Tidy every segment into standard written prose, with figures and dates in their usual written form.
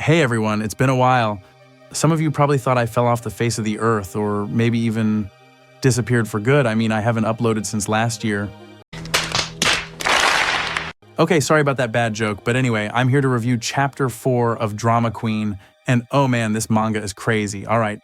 Hey everyone, it's been a while. Some of you probably thought I fell off the face of the earth or maybe even disappeared for good. I mean, I haven't uploaded since last year. Okay, sorry about that bad joke, but anyway, I'm here to review Chapter 4 of Drama Queen, and oh man, this manga is crazy. Alright,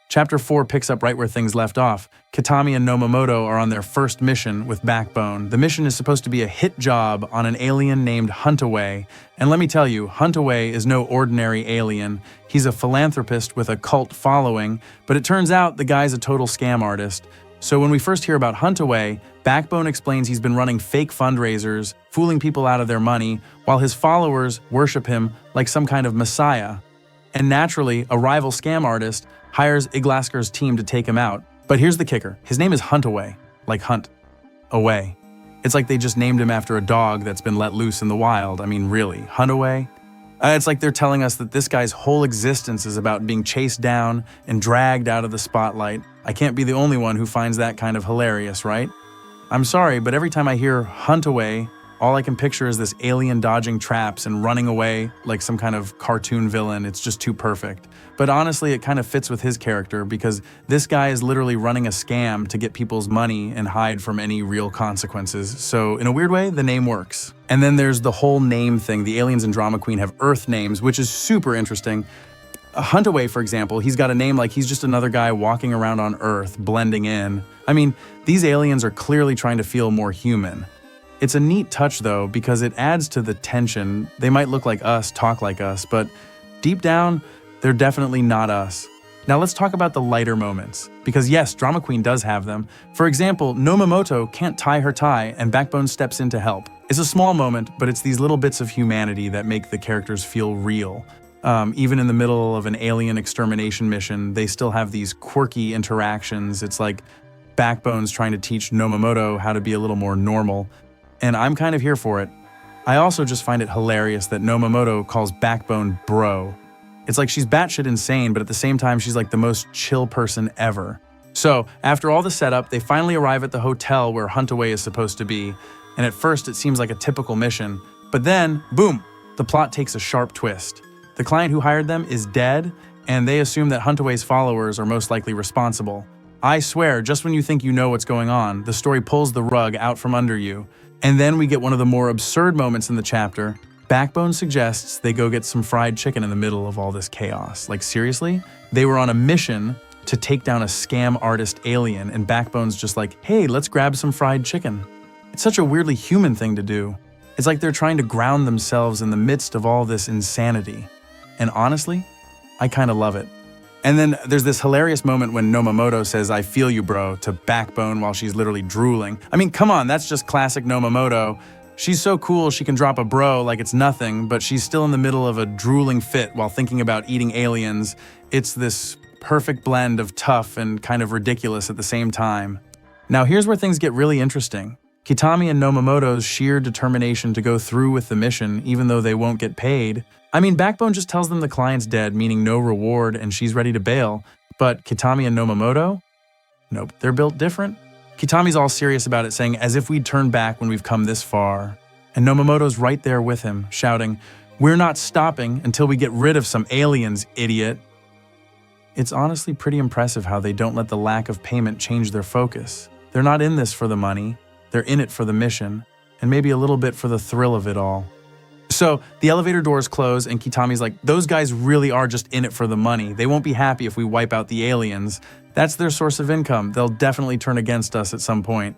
Chapter 4 picks up right where things left off. Kitami and Nomomoto are on their first mission with Backbone. The mission is supposed to be a hit job on an alien named Huntaway. And let me tell you, Huntaway is no ordinary alien. He's a philanthropist with a cult following, but it turns out the guy's a total scam artist. So when we first hear about Huntaway, Backbone explains he's been running fake fundraisers, fooling people out of their money, while his followers worship him like some kind of messiah. And naturally, a rival scam artist hires Iglasker's team to take him out. But here's the kicker. His name is Huntaway, like hunt away. It's like they just named him after a dog that's been let loose in the wild. I mean, really, Huntaway? It's like they're telling us that this guy's whole existence is about being chased down and dragged out of the spotlight. I can't be the only one who finds that kind of hilarious, right? I'm sorry, but every time I hear Huntaway, all I can picture is this alien dodging traps and running away like some kind of cartoon villain. It's just too perfect. But honestly, it kind of fits with his character because this guy is literally running a scam to get people's money and hide from any real consequences. So in a weird way, the name works. And then there's the whole name thing. The aliens in Drama Queen have Earth names, which is super interesting. Huntaway, for example, he's got a name like he's just another guy walking around on Earth, blending in. I mean, these aliens are clearly trying to feel more human. It's a neat touch though, because it adds to the tension. They might look like us, talk like us, but deep down, they're definitely not us. Now let's talk about the lighter moments, because yes, Drama Queen does have them. For example, Nomomoto can't tie her tie and Backbone steps in to help. It's a small moment, but it's these little bits of humanity that make the characters feel real. Even in the middle of an alien extermination mission, they still have these quirky interactions. It's like Backbone's trying to teach Nomomoto how to be a little more normal. And I'm kind of here for it. I also just find it hilarious that Nomomoto calls Backbone bro. It's like she's batshit insane, but at the same time, she's like the most chill person ever. So, after all the setup, they finally arrive at the hotel where Huntaway is supposed to be, and at first it seems like a typical mission, but then, boom, the plot takes a sharp twist. The client who hired them is dead, and they assume that Huntaway's followers are most likely responsible. I swear, just when you think you know what's going on, the story pulls the rug out from under you. And then we get one of the more absurd moments in the chapter. Backbone suggests they go get some fried chicken in the middle of all this chaos. Like seriously? They were on a mission to take down a scam artist alien, and Backbone's just like, hey, let's grab some fried chicken. It's such a weirdly human thing to do. It's like they're trying to ground themselves in the midst of all this insanity. And honestly, I kind of love it. And then there's this hilarious moment when Nomomoto says, I feel you, bro, to Backbone while she's literally drooling. I mean, come on, that's just classic Nomomoto. She's so cool she can drop a bro like it's nothing, but she's still in the middle of a drooling fit while thinking about eating aliens. It's this perfect blend of tough and kind of ridiculous at the same time. Now here's where things get really interesting. Kitami and Nomomoto's sheer determination to go through with the mission, even though they won't get paid. I mean, Backbone just tells them the client's dead, meaning no reward, and she's ready to bail. But Kitami and Nomomoto? Nope, they're built different. Kitami's all serious about it, saying, as if we'd turn back when we've come this far. And Nomomoto's right there with him, shouting, we're not stopping until we get rid of some aliens, idiot. It's honestly pretty impressive how they don't let the lack of payment change their focus. They're not in this for the money. They're in it for the mission, and maybe a little bit for the thrill of it all. So the elevator doors close and Kitami's like, those guys really are just in it for the money. They won't be happy if we wipe out the aliens. That's their source of income. They'll definitely turn against us at some point.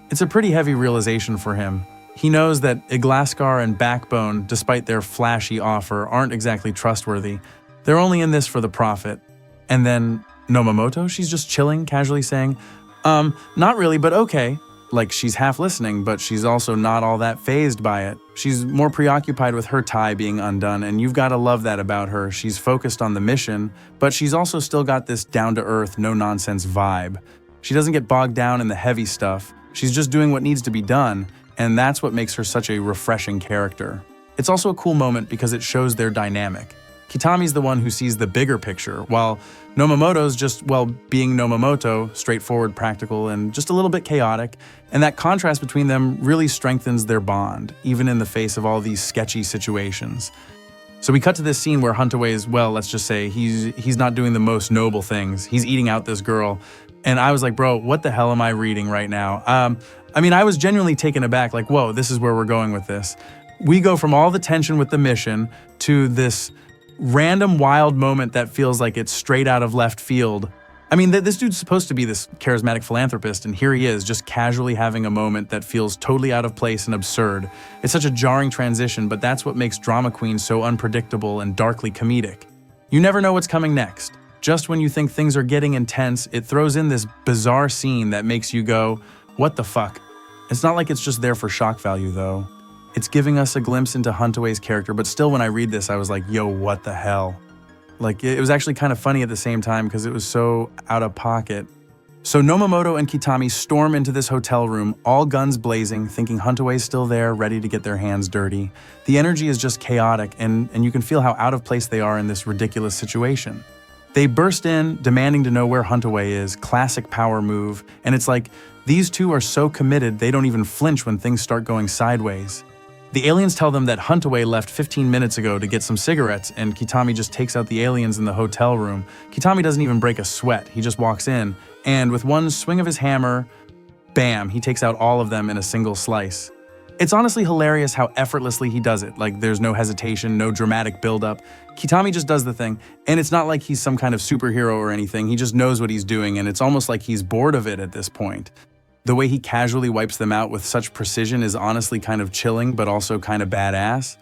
It's a pretty heavy realization for him. He knows that Iglasker and Backbone, despite their flashy offer, aren't exactly trustworthy. They're only in this for the profit. And then Nomomoto, she's just chilling, casually saying, not really, but okay. Like she's half listening, but she's also not all that fazed by it. She's more preoccupied with her tie being undone, and you've got to love that about her. She's focused on the mission, but she's also still got this down-to-earth, no-nonsense vibe. She doesn't get bogged down in the heavy stuff. She's just doing what needs to be done, and that's what makes her such a refreshing character. It's also a cool moment because it shows their dynamic. Kitami's the one who sees the bigger picture, while Nomomoto's just, well, being Nomomoto, straightforward, practical, and just a little bit chaotic, and that contrast between them really strengthens their bond, even in the face of all these sketchy situations. So we cut to this scene where Huntaway is, well, let's just say he's not doing the most noble things. He's eating out this girl. And I was like, bro, what the hell am I reading right now? I mean, I was genuinely taken aback, like, whoa, this is where we're going with this. We go from all the tension with the mission to this random wild moment that feels like it's straight out of left field. I mean, this dude's supposed to be this charismatic philanthropist, and here he is, just casually having a moment that feels totally out of place and absurd. It's such a jarring transition, but that's what makes Drama Queen so unpredictable and darkly comedic. You never know what's coming next. Just when you think things are getting intense, it throws in this bizarre scene that makes you go, what the fuck? It's not like it's just there for shock value, though. It's giving us a glimpse into Huntaway's character, but still when I read this, I was like, yo, what the hell? Like, it was actually kind of funny at the same time because it was so out of pocket. So Nomomoto and Kitami storm into this hotel room, all guns blazing, thinking Huntaway's still there, ready to get their hands dirty. The energy is just chaotic, and you can feel how out of place they are in this ridiculous situation. They burst in, demanding to know where Huntaway is, classic power move, and it's like, these two are so committed they don't even flinch when things start going sideways. The aliens tell them that Huntaway left 15 minutes ago to get some cigarettes, and Kitami just takes out the aliens in the hotel room. Kitami doesn't even break a sweat, he just walks in, and with one swing of his hammer, bam, he takes out all of them in a single slice. It's honestly hilarious how effortlessly he does it, like there's no hesitation, no dramatic buildup. Kitami just does the thing, and it's not like he's some kind of superhero or anything, he just knows what he's doing, and it's almost like he's bored of it at this point. The way he casually wipes them out with such precision is honestly kind of chilling, but also kind of badass.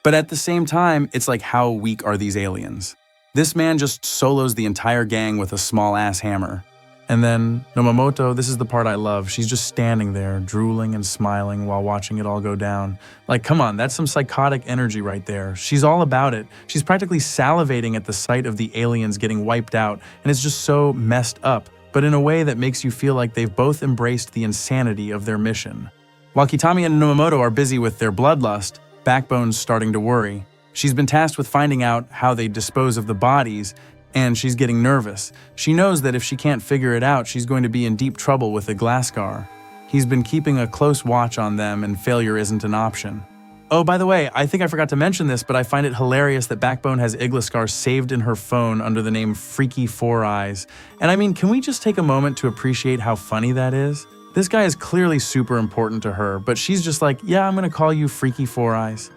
But at the same time, it's like, how weak are these aliens? This man just solos the entire gang with a small-ass hammer. And then Nomomoto, this is the part I love, she's just standing there, drooling and smiling while watching it all go down. Like, come on, that's some psychotic energy right there. She's all about it. She's practically salivating at the sight of the aliens getting wiped out, and it's just so messed up, but in a way that makes you feel like they've both embraced the insanity of their mission. While Kitami and Nomomoto are busy with their bloodlust, Backbone's starting to worry. She's been tasked with finding out how they dispose of the bodies, and she's getting nervous. She knows that if she can't figure it out, she's going to be in deep trouble with Iglaskar. He's been keeping a close watch on them, and failure isn't an option. Oh, by the way, I think I forgot to mention this, but I find it hilarious that Backbone has Iglaskar saved in her phone under the name Freaky Four Eyes. And I mean, can we just take a moment to appreciate how funny that is? This guy is clearly super important to her, but she's just like, yeah, I'm gonna call you Freaky Four Eyes.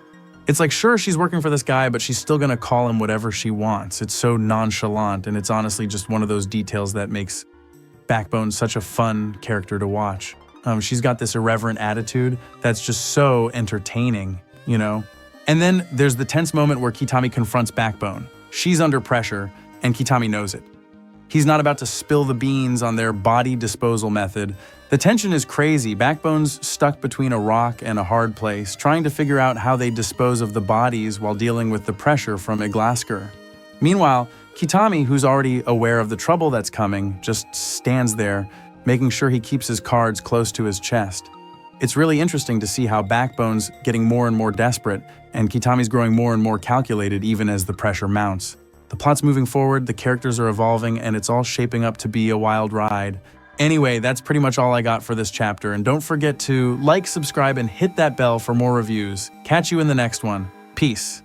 It's like, sure, she's working for this guy, but she's still gonna call him whatever she wants. It's so nonchalant, and it's honestly just one of those details that makes Backbone such a fun character to watch. She's got this irreverent attitude that's just so entertaining, you know? And then there's the tense moment where Kitami confronts Backbone. She's under pressure, and Kitami knows it. He's not about to spill the beans on their body disposal method. The tension is crazy. Backbone's stuck between a rock and a hard place, trying to figure out how they dispose of the bodies while dealing with the pressure from Iglaskar. Meanwhile, Kitami, who's already aware of the trouble that's coming, just stands there, making sure he keeps his cards close to his chest. It's really interesting to see how Backbone's getting more and more desperate, and Kitami's growing more and more calculated even as the pressure mounts. The plot's moving forward, the characters are evolving, and it's all shaping up to be a wild ride. Anyway, that's pretty much all I got for this chapter, and don't forget to like, subscribe, and hit that bell for more reviews. Catch you in the next one. Peace.